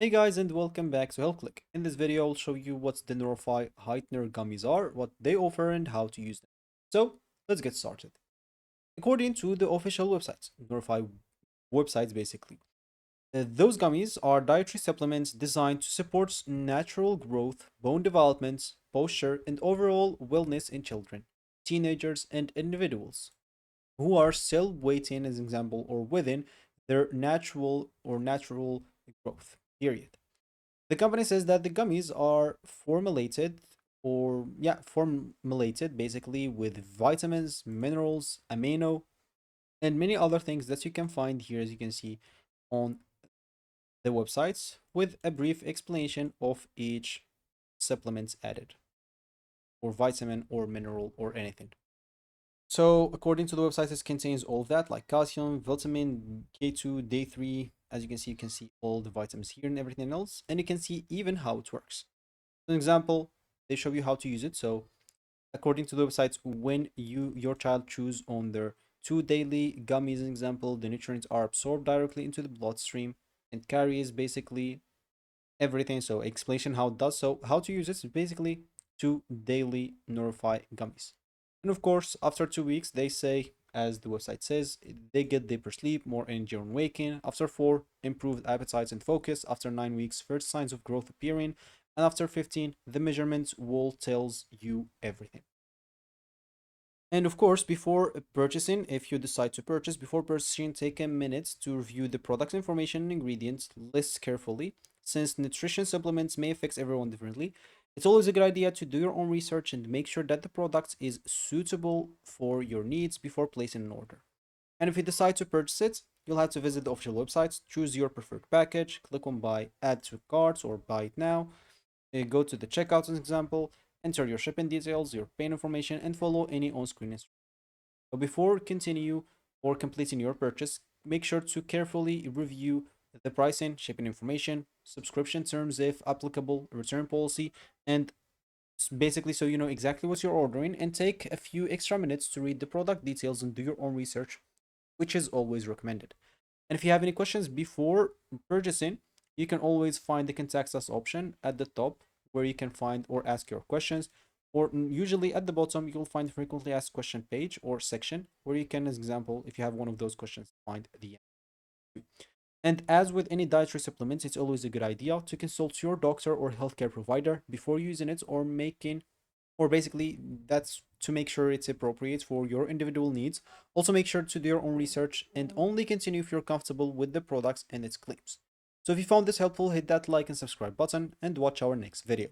Hey guys, and welcome back to HealthClick. In this video, I'll show you what the Nourify Heightener Gummies are, what they offer, and how to use them. So, let's get started. According to the official websites, Nourify websites basically, those gummies are dietary supplements designed to support natural growth, bone development, posture, and overall wellness in children, teenagers, and individuals who are still waiting, as an example, or within their natural growth. Period. The company says that the gummies are formulated basically with vitamins, minerals, amino, and many other things that you can find here, as you can see on the websites, with a brief explanation of each supplements added, or vitamin, or mineral, or anything. So, according to the website, it contains all of that, like calcium, vitamin K2, D3. As you can see all the vitamins here and everything else, and you can see even how it works. For example, they show you how to use it. So according to the websites, when your child chews on their two daily gummies, an example, the nutrients are absorbed directly into the bloodstream and carries basically everything. So explanation how it does. So how to use it is basically two daily Nourify gummies. And of course, after 2 weeks, they say, as the website says, they get deeper sleep, more energy on waking. After 4, improved appetites and focus. After 9 weeks, first signs of growth appearing. And after 15, the measurements wall tells you everything. And of course, before purchasing, if you decide to purchase, before purchasing, take a minute to review the product information and ingredients list carefully. Since nutrition supplements may affect everyone differently, it's always a good idea to do your own research and make sure that the product is suitable for your needs before placing an order. And if you decide to purchase it, you'll have to visit the official website, choose your preferred package, click on buy, add to carts, or buy it now, go to the checkout as example, enter your shipping details, your payment information, and follow any on-screen instructions. So before continue or completing your purchase, make sure to carefully review the pricing, shipping information, subscription terms if applicable, return policy, and basically so you know exactly what you're ordering, and take a few extra minutes to read the product details and do your own research, which is always recommended. And if you have any questions before purchasing, you can always find the contact us option at the top where you can find or ask your questions. Or usually at the bottom, you'll find frequently asked question page or section where you can, as example, if you have one of those questions, find the answer. And as with any dietary supplements, it's always a good idea to consult your doctor or healthcare provider before using it or making, or basically that's to make sure it's appropriate for your individual needs. Also make sure to do your own research and only continue if you're comfortable with the products and its claims. So if you found this helpful, hit that like and subscribe button and watch our next video.